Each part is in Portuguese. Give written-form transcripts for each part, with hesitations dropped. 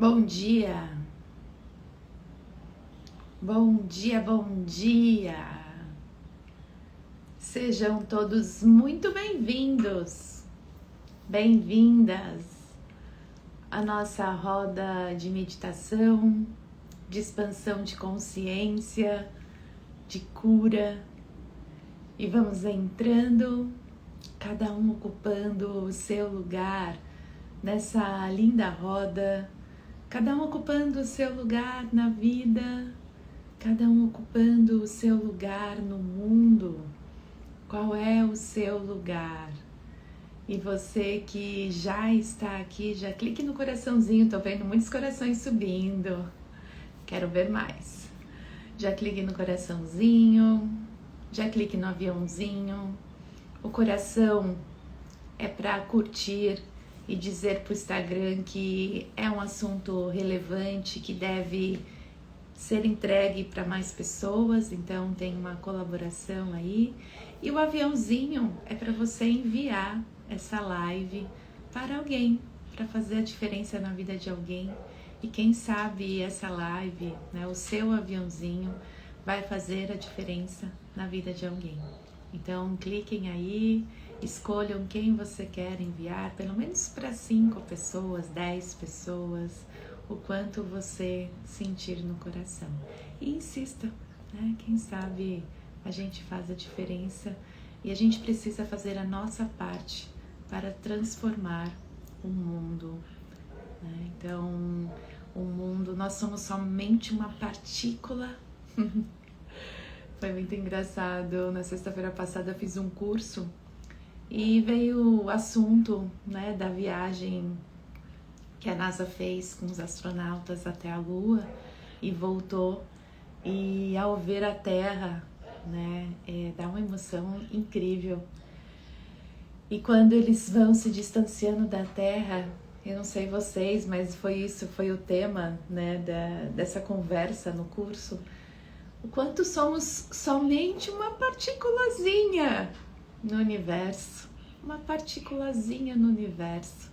Bom dia, bom dia, bom dia! Sejam todos muito bem-vindos, bem-vindas à nossa roda de meditação, de expansão de consciência, de cura. E vamos entrando, cada um ocupando o seu lugar nessa linda roda. Cada um ocupando o seu lugar na vida, cada um ocupando o seu lugar no mundo. Qual é o seu lugar? E você que já está aqui, já clique no coraçãozinho, tô vendo muitos corações subindo. Quero ver mais. Já clique no coraçãozinho, já clique no aviãozinho. O coração é para curtir e dizer para o Instagram que é um assunto relevante, que deve ser entregue para mais pessoas, então tem uma colaboração aí. E o aviãozinho é para você enviar essa live para alguém, para fazer a diferença na vida de alguém. E quem sabe essa live, né, o seu aviãozinho, vai fazer a diferença na vida de alguém. Então cliquem aí, escolham quem você quer enviar, pelo menos para 5 pessoas, 10 pessoas, o quanto você sentir no coração. E insista, né? Quem sabe a gente faz a diferença e a gente precisa fazer a nossa parte para transformar o mundo, né? Então, o mundo, nós somos somente uma partícula. Foi muito engraçado, na sexta-feira passada eu fiz um curso e veio o assunto, né, da viagem que a NASA fez com os astronautas até a Lua e voltou. E ao ver a Terra, né, dá uma emoção incrível. E quando eles vão se distanciando da Terra, eu não sei vocês, mas foi o tema, né, dessa conversa no curso. O quanto somos somente uma partículazinha no universo, uma partículazinha no universo.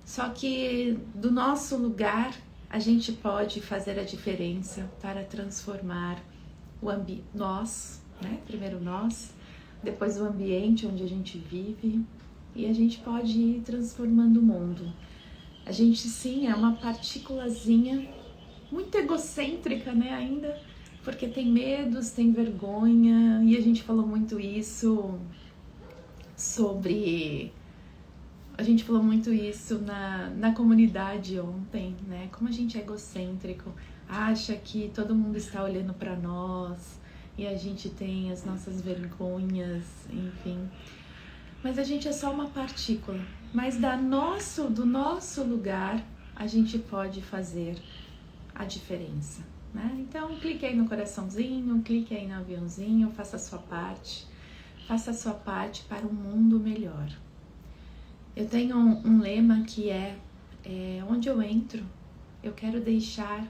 Só que do nosso lugar a gente pode fazer a diferença para transformar nós, né? Primeiro nós, depois o ambiente onde a gente vive, e a gente pode ir transformando o mundo. A gente sim é uma partículazinha muito egocêntrica, né, ainda, porque tem medos, tem vergonha, e a gente falou muito isso na comunidade ontem, né, como a gente é egocêntrico, acha que todo mundo está olhando para nós, e a gente tem as nossas vergonhas, enfim, mas a gente é só uma partícula, mas do nosso lugar a gente pode fazer a diferença, né? Então clique aí no coraçãozinho, clique aí no aviãozinho, faça a sua parte para um mundo melhor. Eu tenho um lema que é onde eu entro, eu quero deixar,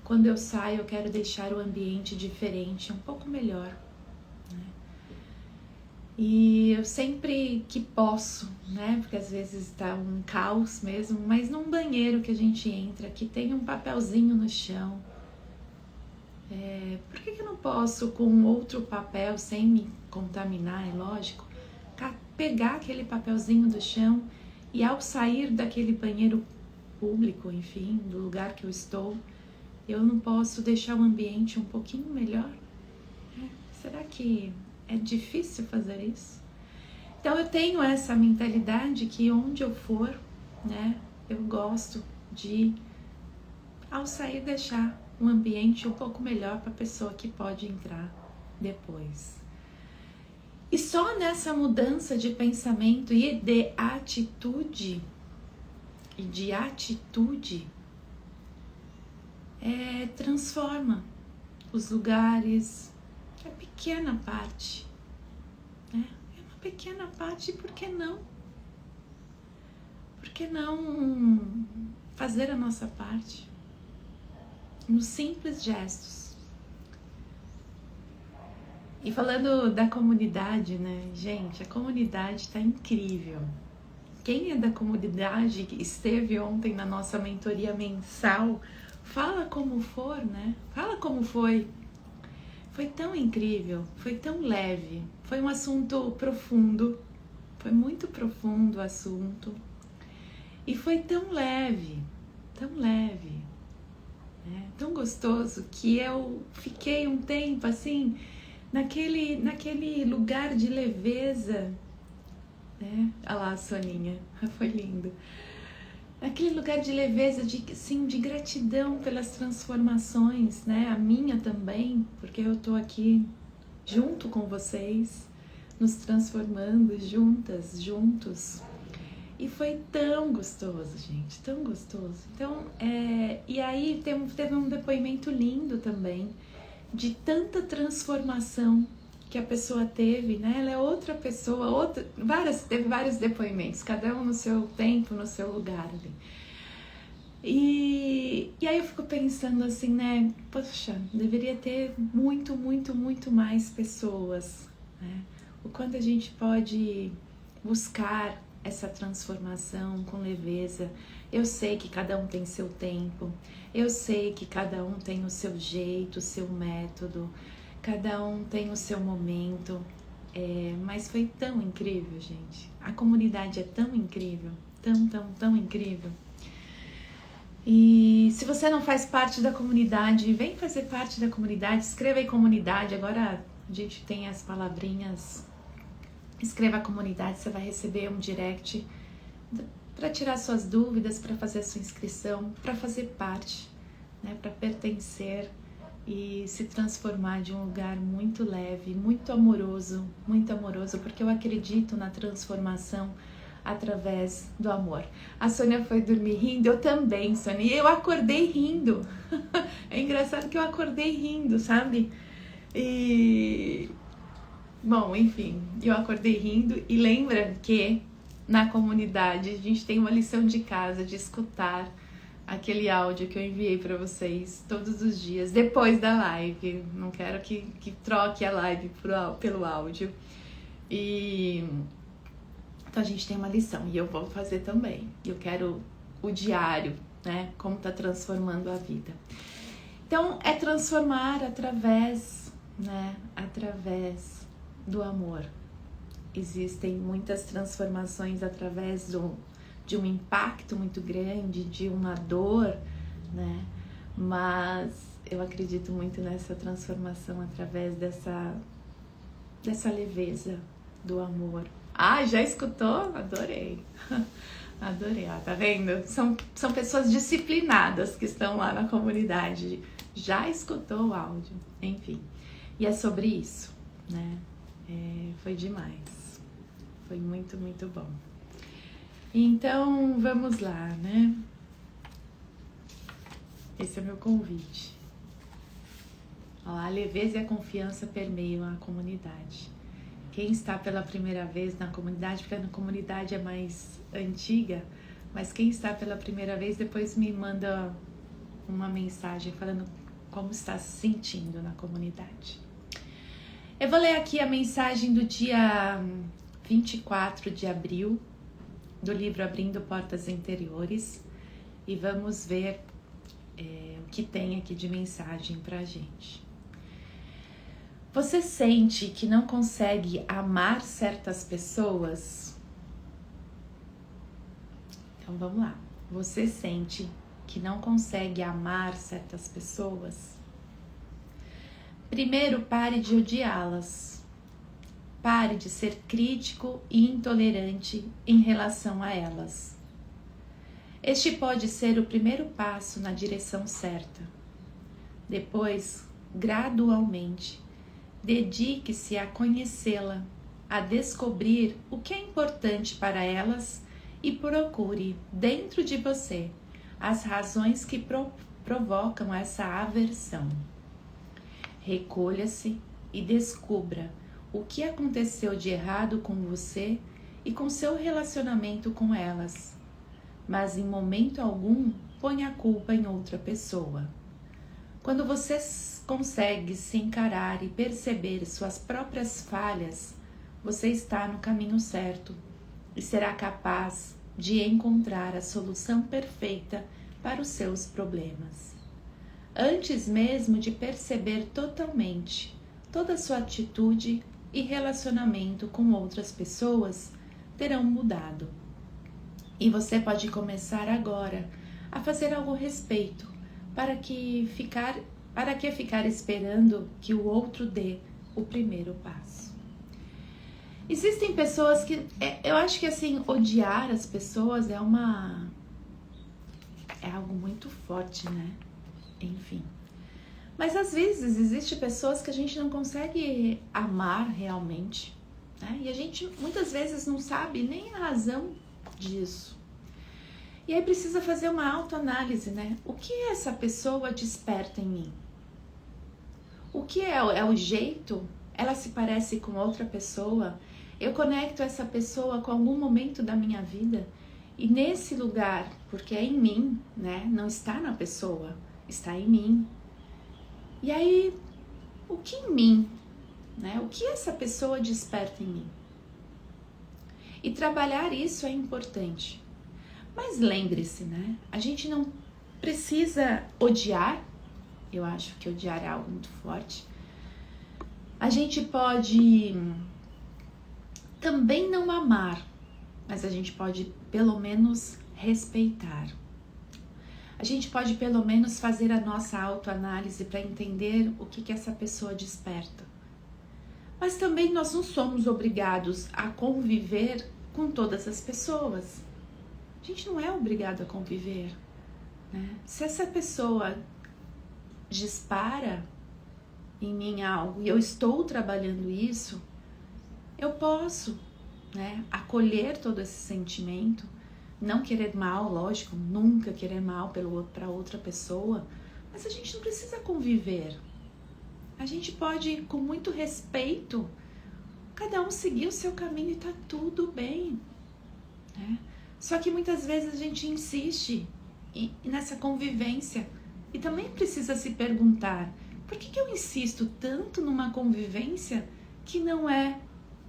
quando eu saio, eu quero deixar o ambiente diferente, um pouco melhor, né? E eu sempre que posso, né? Porque às vezes está um caos mesmo, mas num banheiro que a gente entra, que tem um papelzinho no chão, por que eu não posso, com outro papel, sem me contaminar, é lógico, pegar aquele papelzinho do chão e ao sair daquele banheiro público, enfim, do lugar que eu estou, eu não posso deixar o ambiente um pouquinho melhor? Será que é difícil fazer isso? Então eu tenho essa mentalidade que onde eu for, né, eu gosto de, ao sair, deixar um ambiente um pouco melhor para a pessoa que pode entrar depois. E só nessa mudança de pensamento e de atitude, transforma os lugares. É pequena parte, né? É uma pequena parte, por que não? Por que não fazer a nossa parte? Nos simples gestos. E falando da comunidade, né, gente, a comunidade tá incrível. Quem é da comunidade que esteve ontem na nossa mentoria mensal, fala como for, né? Fala como foi. Foi tão incrível, foi tão leve, foi um assunto profundo, foi muito profundo o assunto. E foi tão leve, né? Tão gostoso que eu fiquei um tempo assim, naquele lugar de leveza, né? Olha lá a Soninha, foi lindo. Naquele lugar de leveza, de gratidão pelas transformações, né? A minha também, porque eu tô aqui junto com vocês, nos transformando juntos. E foi tão gostoso, gente, tão gostoso. Então, e aí teve um depoimento lindo também, de tanta transformação que a pessoa teve, né? Ela é outra pessoa, teve vários depoimentos, cada um no seu tempo, no seu lugar ali. E aí eu fico pensando assim, né? Poxa, deveria ter muito mais pessoas, né? O quanto a gente pode buscar essa transformação com leveza. Eu sei que cada um tem seu tempo, eu sei que cada um tem o seu jeito, o seu método, cada um tem o seu momento, mas foi tão incrível, gente. A comunidade é tão incrível, tão incrível. E se você não faz parte da comunidade, vem fazer parte da comunidade, escreva aí comunidade. Agora a gente tem as palavrinhas. Escreva a comunidade, você vai receber um direct para tirar suas dúvidas, para fazer a sua inscrição, para fazer parte, né, para pertencer e se transformar de um lugar muito leve, muito amoroso, porque eu acredito na transformação através do amor. A Sônia foi dormir rindo, eu também, Sônia, e eu acordei rindo. É engraçado que eu acordei rindo, sabe? Bom, enfim, eu acordei rindo e lembra que na comunidade a gente tem uma lição de casa de escutar aquele áudio que eu enviei para vocês todos os dias, depois da live. Não quero que troque a live pelo áudio. Então a gente tem uma lição e eu vou fazer também. Eu quero o diário, né? Como tá transformando a vida. Então é transformar através do amor. Existem muitas transformações através de um impacto muito grande, de uma dor, né? Mas eu acredito muito nessa transformação através dessa leveza do amor. Ah, já escutou? Adorei. Adorei, ó, tá vendo? São pessoas disciplinadas que estão lá na comunidade. Já escutou o áudio, enfim. E é sobre isso, né? Foi demais. Foi muito bom. Então, vamos lá, né? Esse é meu convite. Olha lá, a leveza e a confiança permeiam a comunidade. Quem está pela primeira vez na comunidade, porque a comunidade é mais antiga, mas quem está pela primeira vez, depois me manda uma mensagem falando como está se sentindo na comunidade. Eu vou ler aqui a mensagem do dia 24 de abril, do livro Abrindo Portas Interiores, e vamos ver o que tem aqui de mensagem pra gente. Você sente que não consegue amar certas pessoas? Então vamos lá. Você sente que não consegue amar certas pessoas? Primeiro, pare de odiá-las. Pare de ser crítico e intolerante em relação a elas. Este pode ser o primeiro passo na direção certa. Depois, gradualmente, dedique-se a conhecê-la, a descobrir o que é importante para elas e procure, dentro de você, as razões que provocam essa aversão. Recolha-se e descubra o que aconteceu de errado com você e com seu relacionamento com elas. Mas em momento algum, ponha a culpa em outra pessoa. Quando você consegue se encarar e perceber suas próprias falhas, você está no caminho certo e será capaz de encontrar a solução perfeita para os seus problemas. Antes mesmo de perceber totalmente toda a sua atitude e relacionamento com outras pessoas terão mudado. E você pode começar agora a fazer algo a respeito, para que ficar esperando que o outro dê o primeiro passo. Existem pessoas que, eu acho que assim, odiar as pessoas é algo muito forte, né? Enfim. Mas às vezes existem pessoas que a gente não consegue amar realmente, né? E a gente muitas vezes não sabe nem a razão disso. E aí precisa fazer uma autoanálise, né? O que essa pessoa desperta em mim? O que é o jeito? Ela se parece com outra pessoa? Eu conecto essa pessoa com algum momento da minha vida? E nesse lugar, porque é em mim, né? Não está na pessoa, está em mim. E aí, o que em mim, né? O que essa pessoa desperta em mim? E trabalhar isso é importante. Mas lembre-se, né? A gente não precisa odiar. Eu acho que odiar é algo muito forte. A gente pode também não amar, mas a gente pode pelo menos respeitar. A gente pode pelo menos fazer a nossa autoanálise para entender o que essa pessoa desperta. Mas também nós não somos obrigados a conviver com todas as pessoas. A gente não é obrigado a conviver, né? Se essa pessoa dispara em mim algo e eu estou trabalhando isso, eu posso, né, acolher todo esse sentimento, não querer mal, lógico, nunca querer mal para outra pessoa, mas a gente não precisa conviver. A gente pode, com muito respeito, cada um seguir o seu caminho e tá tudo bem, né? Só que muitas vezes a gente insiste nessa convivência e também precisa se perguntar: por que eu insisto tanto numa convivência que não é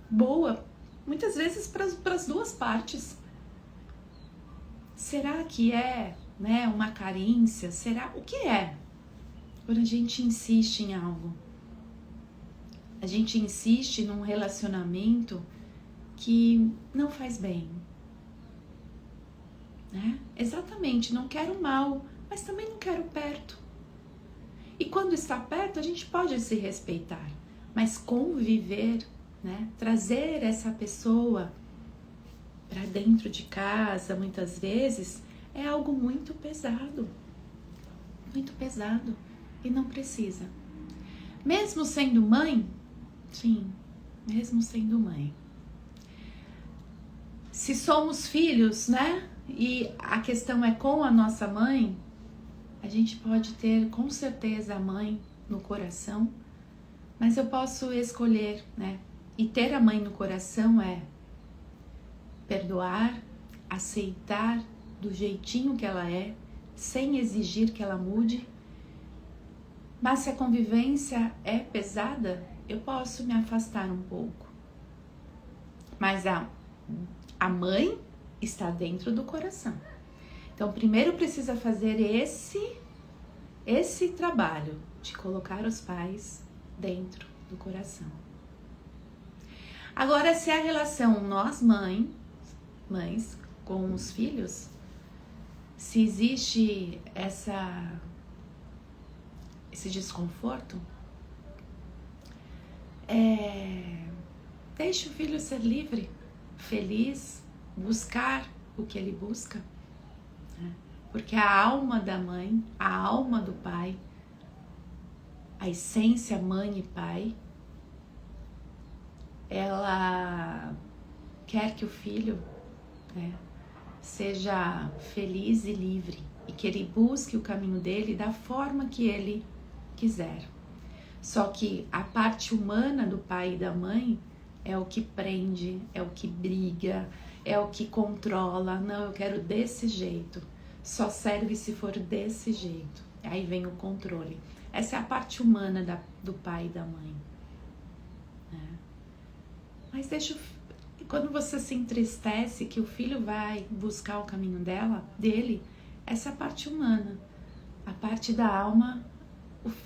boa, muitas vezes para as duas partes? Será que é, né, uma carência? O que é? Quando a gente insiste em algo, a gente insiste num relacionamento que não faz bem, né? Exatamente, não quero mal, mas também não quero perto. E quando está perto, a gente pode se respeitar, mas conviver, né? Trazer essa pessoa para dentro de casa, muitas vezes, é algo muito pesado e não precisa. Mesmo sendo mãe, sim, mesmo sendo mãe. Se somos filhos, né? E a questão é com a nossa mãe, a gente pode ter com certeza a mãe no coração, mas eu posso escolher, né? E ter a mãe no coração é perdoar, aceitar do jeitinho que ela é, sem exigir que ela mude. Mas se a convivência é pesada, eu posso me afastar um pouco. Mas a mãe está dentro do coração. Então, primeiro precisa fazer esse trabalho de colocar os pais dentro do coração. Agora, se a relação nós mães com os filhos, se existe esse desconforto, deixe o filho ser livre, feliz, buscar o que ele busca, né? Porque a alma da mãe, a alma do pai, a essência mãe e pai, ela quer que o filho, né, seja feliz e livre e que ele busque o caminho dele da forma que ele quiser. Só que a parte humana do pai e da mãe é o que prende, é o que briga, é o que controla. Não, eu quero desse jeito. Só serve se for desse jeito. Aí vem o controle. Essa é a parte humana do pai e da mãe. Mas Quando você se entristece que o filho vai buscar o caminho dele, essa é a parte humana. A parte da alma,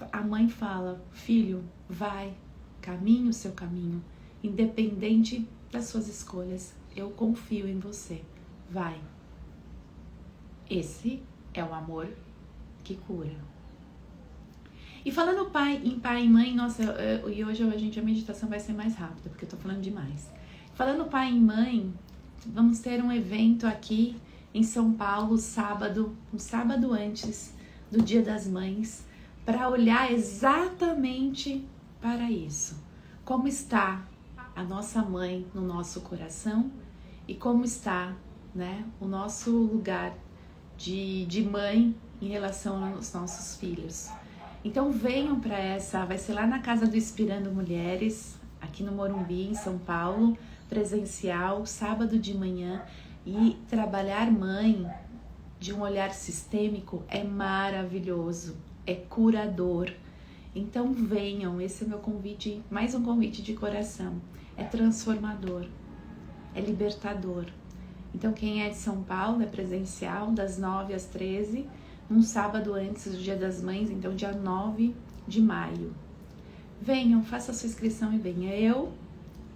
a mãe fala, filho, vai, caminhe o seu caminho, independente das suas escolhas. Eu confio em você, vai. Esse é o amor que cura. E falando em pai e mãe, nossa, e hoje a meditação vai ser mais rápida, porque eu tô falando demais. Falando pai e mãe, vamos ter um evento aqui em São Paulo, sábado, um sábado antes do Dia das Mães, para olhar exatamente para isso. Como está a nossa mãe no nosso coração e como está, né, o nosso lugar de mãe em relação aos nossos filhos. Então venham para essa, vai ser lá na Casa do Inspirando Mulheres, aqui no Morumbi, em São Paulo, presencial, sábado de manhã. E trabalhar mãe de um olhar sistêmico é maravilhoso, é curador. Então venham, esse é meu convite, mais um convite de coração. É transformador, é libertador. Então quem é de São Paulo é presencial, das 9 às 13, um sábado antes do Dia das Mães, então dia 9 de maio. Venham, faça a sua inscrição e venha. Eu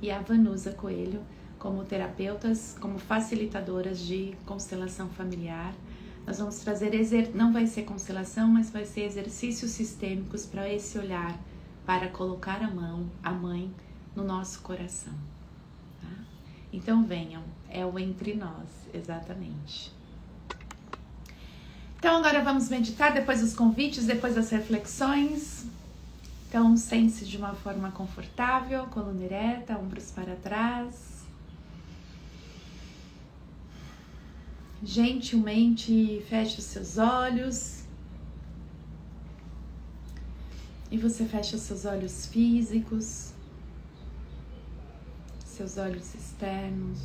e a Vanusa Coelho, como terapeutas, como facilitadoras de constelação familiar. Nós vamos trazer, não vai ser constelação, mas vai ser exercícios sistêmicos para esse olhar, para colocar a mãe no nosso coração. Tá? Então venham, é o entre nós, exatamente. Então agora vamos meditar, depois dos convites, depois das reflexões. Então sente-se de uma forma confortável, coluna ereta, ombros para trás. Gentilmente feche os seus olhos. E você fecha os seus olhos físicos, seus olhos externos.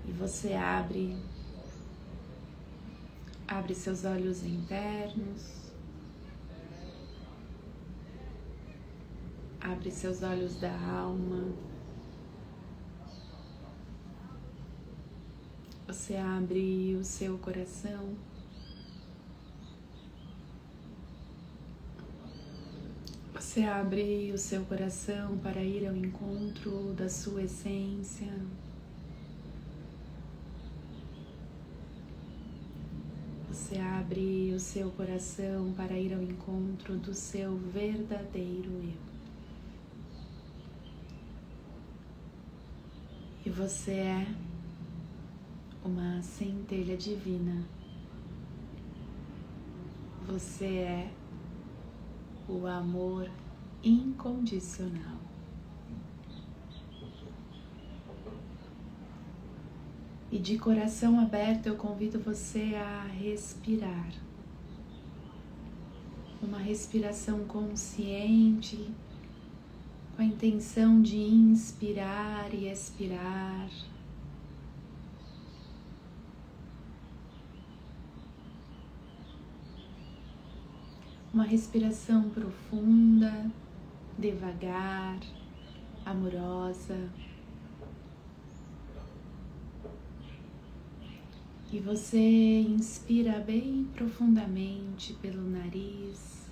E você abre seus olhos internos, abre seus olhos da alma, você abre o seu coração, você abre o seu coração para ir ao encontro da sua essência. Você abre o seu coração para ir ao encontro do seu verdadeiro eu. E você é uma centelha divina. Você é o amor incondicional. E de coração aberto eu convido você a respirar. Uma respiração consciente, com a intenção de inspirar e expirar. Uma respiração profunda, devagar, amorosa. E você inspira bem profundamente pelo nariz,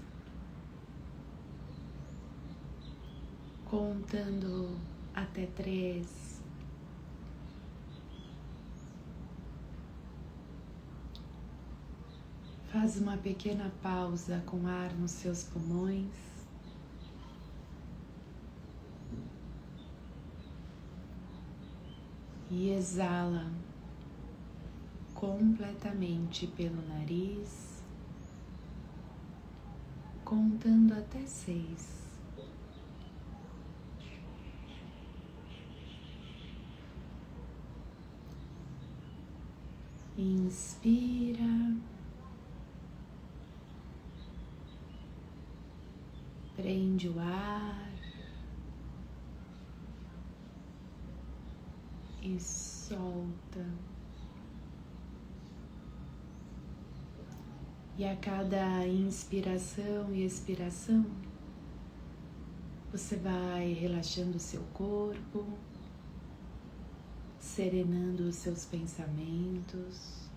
contando até 3. Faz uma pequena pausa com ar nos seus pulmões. E exala completamente pelo nariz, contando até 6. Inspira, prende o ar e solta. E a cada inspiração e expiração, Você vai relaxando o seu corpo, serenando os seus pensamentos.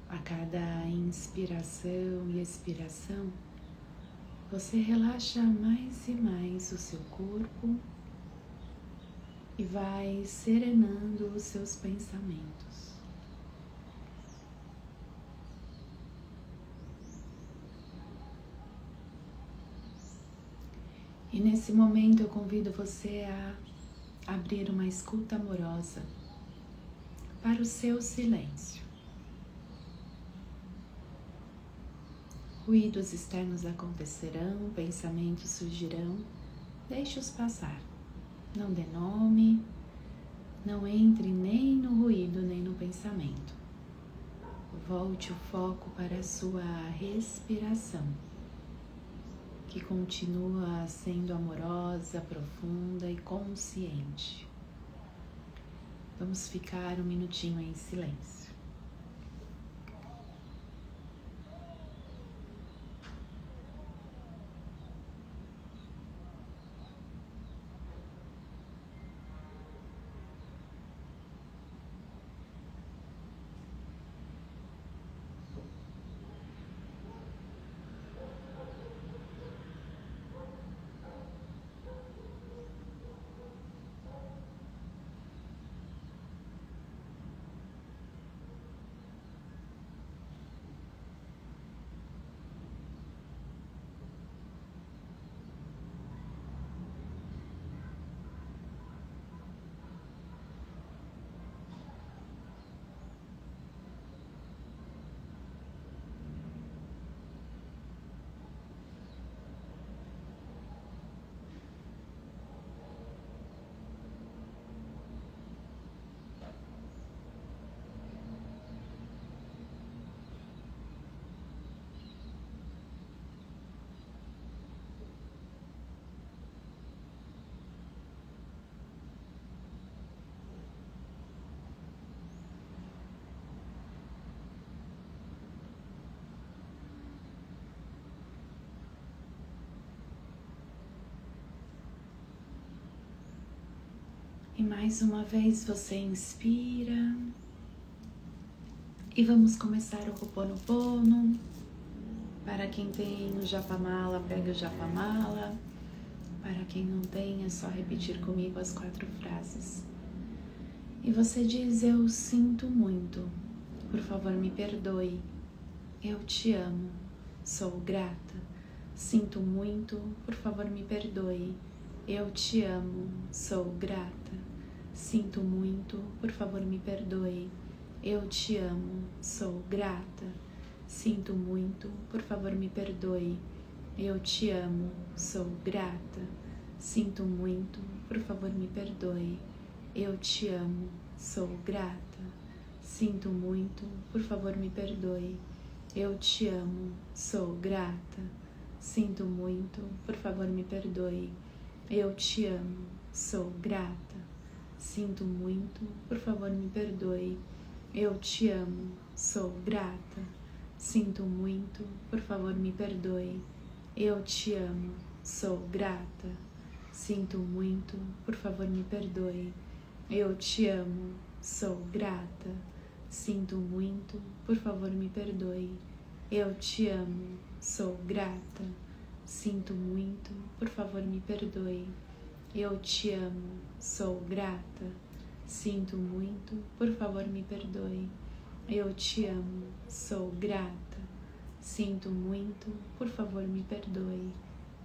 A cada inspiração e expiração, você relaxa mais e mais o seu corpo e vai serenando os seus pensamentos. E nesse momento eu convido você a abrir uma escuta amorosa para o seu silêncio. Ruídos externos acontecerão, pensamentos surgirão, deixe-os passar. Não dê nome, não entre nem no ruído nem no pensamento. Volte o foco para a sua respiração, que continua sendo amorosa, profunda e consciente. Vamos ficar um minutinho em silêncio. E mais uma vez você inspira. E vamos começar o Ho'oponopono. Para quem tem o Japamala, pega o Japamala. Para quem não tem, é só repetir comigo as 4 frases. E você diz: eu sinto muito, por favor me perdoe. Eu te amo, sou grata. Sinto muito, por favor me perdoe. Eu te amo, sou grata. Sinto muito, por favor me perdoe. Eu te amo, sou grata. Sinto muito, por favor me perdoe. Eu te amo, sou grata. Sinto muito, por favor me perdoe. Eu te amo, sou grata. Sinto muito, por favor me perdoe. Eu te amo, sou grata. Sinto muito, por favor me perdoe. Eu te amo, sou grata. Sinto muito, por favor me perdoe. Eu te amo, sou grata. Sinto muito, por favor me perdoe. Eu te amo, sou grata. Sinto muito, por favor me perdoe. Eu te amo, sou grata. Sinto muito, por favor me perdoe. Eu te amo, sou grata. Sinto muito, por favor me perdoe. Eu te amo, sou grata. Sinto muito, por favor me perdoe. Eu te amo, sou grata. Sinto muito, por favor me perdoe.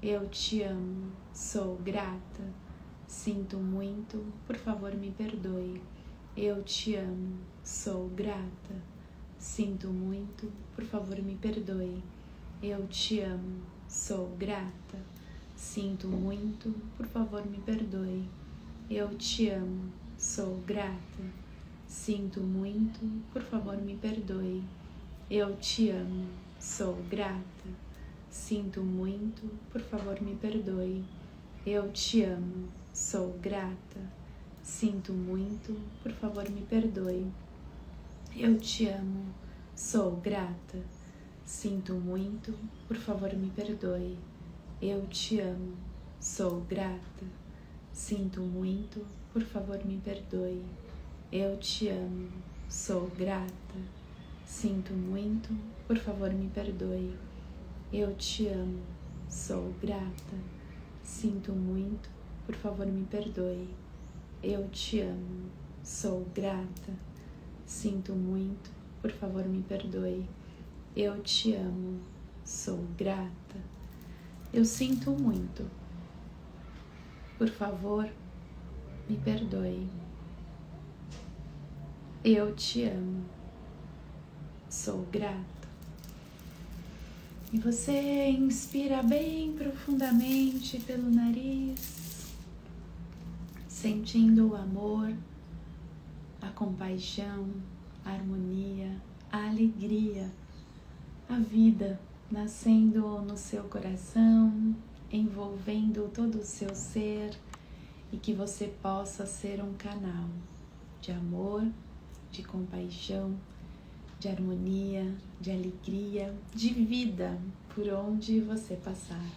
Eu te amo, sou grata. Sinto muito, por favor me perdoe. Eu te amo, sou grata. Sinto muito, por favor me perdoe. Eu te amo, sou grata. Sinto muito, por favor me perdoe. Eu te amo, sou grata. Sinto muito, por favor me perdoe. Eu te amo, sou grata. Sinto muito, por favor me perdoe. Eu te amo, sou grata. Sinto muito, por favor me perdoe. Eu te amo, sou grata. Sinto muito, por favor me perdoe. Eu te amo, sou grata, sinto muito, por favor me perdoe. Eu te amo, sou grata, sinto muito, por favor me perdoe. Eu te amo, sou grata, sinto muito, por favor me perdoe. Eu te amo, sou grata, sinto muito, por favor me perdoe. Eu te amo, sou grata, eu sinto muito, por favor me perdoe. Eu te amo, sou grata. E você inspira bem profundamente pelo nariz, sentindo o amor, a compaixão, a harmonia, a alegria, a vida nascendo no seu coração, envolvendo todo o seu ser, e que você possa ser um canal de amor, de compaixão, de harmonia, de alegria, de vida por onde você passar.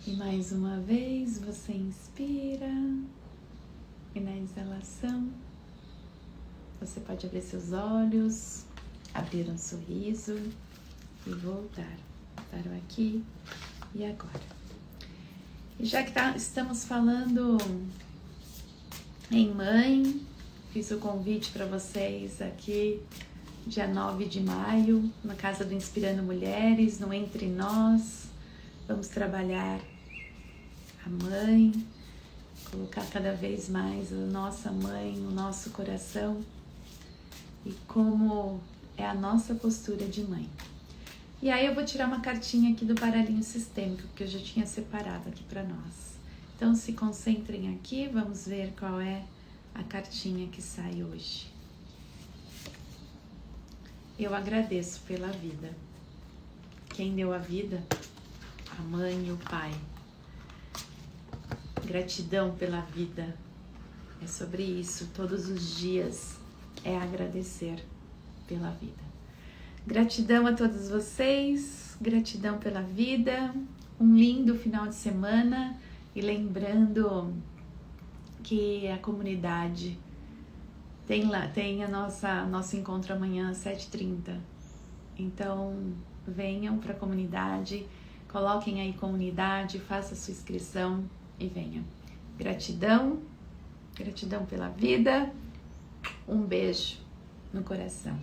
E mais uma vez você inspira e na exalação você pode abrir seus olhos, abrir um sorriso e voltar para o aqui e agora. E já que estamos falando em mãe, fiz o convite para vocês aqui, dia 9 de maio, na Casa do Inspirando Mulheres, no Entre Nós. Vamos trabalhar a mãe, colocar cada vez mais a nossa mãe no nosso coração e como é a nossa postura de mãe. E aí eu vou tirar uma cartinha aqui do baralhinho sistêmico, que eu já tinha separado aqui para nós. Então se concentrem aqui, vamos ver qual é a cartinha que sai hoje. Eu agradeço pela vida. Quem deu a vida? A mãe e o pai. Gratidão pela vida. É sobre isso, todos os dias é agradecer pela vida. Gratidão a todos vocês, gratidão pela vida, um lindo final de semana e lembrando que a comunidade tem nosso encontro amanhã às 7h30. Então venham para a comunidade, coloquem aí comunidade, faça a sua inscrição e venham. Gratidão, gratidão pela vida, um beijo no coração.